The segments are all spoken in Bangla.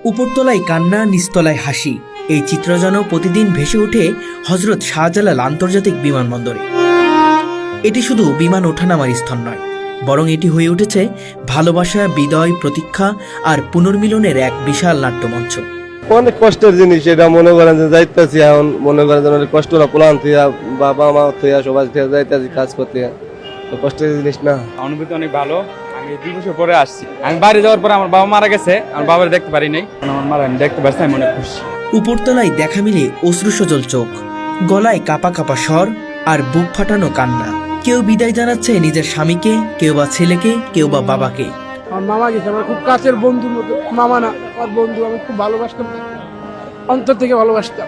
উপরতলায় কান্না, নিচতলায় হাসি, এই চিত্র যেন প্রতিদিন ভেসে ওঠে হজরত শাহজালাল আন্তর্জাতিক বিমানবন্দরে। এটি শুধু বিমান ওঠানামার স্থান নয়, বরং এটি হয়ে উঠেছে ভালোবাসা, বিদায়, প্রতীক্ষা আর পুনর্মিলনের এক বিশাল নাট্যমঞ্চ। অনেক কষ্টের জিনিস এটা, মনে করেন যে যাইতেছি এখন, মনে করেন যে অনেক কষ্ট প্লান থেকে বাবা মা থেকে সবাই যাইতেছি কাজ করতে, কষ্টের জিনিস না। অনুভূতি অনেক ভালো। আমি 2 বছর পরে আসছি। আমি বাড়ি যাওয়ার পরে আমার বাবা মারা গেছে, আমার বাবার দেখতে পারি নাই, আমার মারা আমি দেখতে পারছি, আমি অনেক খুশি। উপরতলায় দেখা মিলে অশ্রুসজল চোখ, গলায় কাপা কাপা স্বর আর বুক ফাটানো কান্না। কেউ বিদায় জানাচ্ছে নিজের স্বামীকে, কেউ বা ছেলেকে, কেউ বা বাবাকে। আমার মামা গেছে, আমার খুব কাছের বন্ধুর মতো, মামা না আমার বন্ধু, আমি খুব ভালোবাসতাম, অন্তর থেকে ভালোবাসতাম।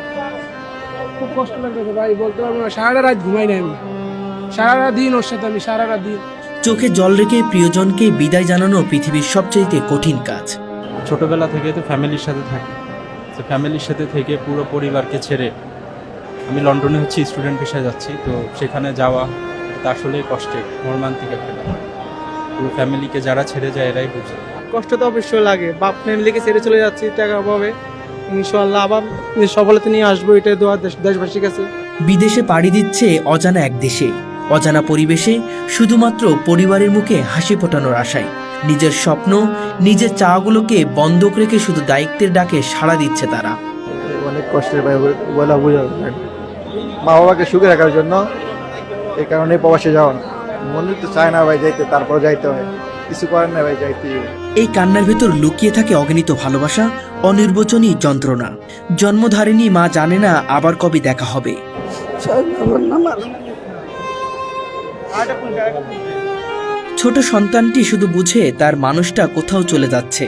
খুব কষ্ট লাগতেছে ভাই, বলতে পারবো না। সারা রাত ঘুমাই নাই আমি, সারা দিন ওর সাথে, আমি সারা দিন। চোখে জল রেখে প্রিয়জনকে বিদায় জানানো পৃথিবীর সবচেয়ে কঠিন কাজ। ছোটবেলা থেকে তো ফ্যামিলির সাথে থাকি, তো ফ্যামিলির সাথে থেকে পুরো পরিবারকে ছেড়ে আমি লন্ডনে স্টুডেন্ট ভিসায় যাচ্ছি। তো সেখানে যাওয়া এটা আসলে কষ্টের, মর্মান্তিক একটা ব্যাপার। পুরো ফ্যামিলিকে যারা ছেড়ে যায় এরাই বুঝে। কষ্ট তো অবশ্যই লাগে, বাপ ফ্যামিলিকে ছেড়ে চলে যাচ্ছি টাকা অভাবে। ইনশাআল্লাহ আবার সফলতা নিয়ে আসবো, এটা দোয়া দেশবাসীর কাছে। বিদেশে পাড়ি দিচ্ছে অজানা এক দেশে, অজানা পরিবেশে, শুধুমাত্র পরিবারের মুখে হাসি ফোটানোর আশায়। নিজের স্বপ্ন, নিজের চাওয়াগুলোকে বন্ধক রেখে শুধু দায়িত্বের ডাকে সাড়া দিচ্ছে তারা। অনেক কষ্টের ভাই, বলা বোঝা যায় না। মা বাবাকে সুখে রাখার জন্য এই কারণে প্রবাসে যাওয়া না। মনে তো চায় না ভাই যাইতে, তারপর যাইতে হয়, কিছু করেন না ভাই, যাইতে। এই কান্নার ভেতর লুকিয়ে থাকে অগণিত ভালোবাসা, অনির্বচনী যন্ত্রণা। জন্মধারিণী মা জানে না আবার কবে দেখা হবে। ছোট সন্তানটি শুধু বুঝে তার মানুষটা কোথাও চলে যাচ্ছে।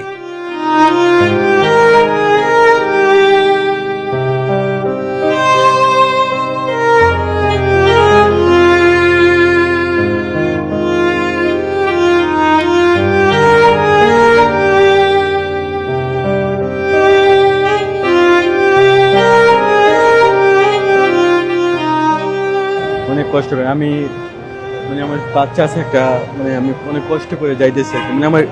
অনেক কষ্ট করে আমি, মানে আমার বাচ্চা আছে একটা, মানে আমি অনেক কষ্ট করে যাইতেছি, মানে আমার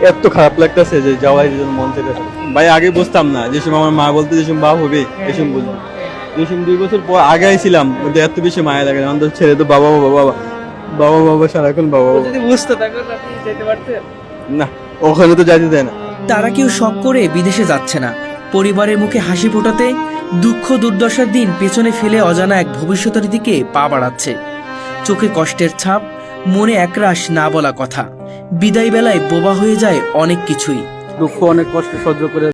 এত খারাপ লাগতেছে যে যাওয়ার জন্য মন থেকে। ভাই আগে বুঝতাম না, যে সময় আমার মা বলতে যে সময় বাপ হবে এই সময় বুঝলাম, যে সময় 2 বছর পর আগে আইছিলাম, ওদের এত বেশি মায়া লাগে না। আমাদের ছেড়ে তো বাবা বাবা বাবা বাবা বাবা সারাক্ষণ বাবা বাবা। যদি বুঝতে থাকেন আপনি যেতে পারতেন না, ওখানে তো যাইতে দেয় না। তারা কেউ শখ করে বিদেশে যাচ্ছে না, পরিবারের মুখে হাসি ফোটাতে দুঃখ দুর্দশার দিন পেছনে ফেলে অজানা এক ভবিষ্যতের দিকে পা বাড়াচ্ছে। চোখে কষ্টের ছাপ, মনে একরাশ না বলা কথা। বিদায় বেলায় বোবা হয়ে যায় অনেক কিছুই। দুঃখ অনেক কষ্ট সহ্য করে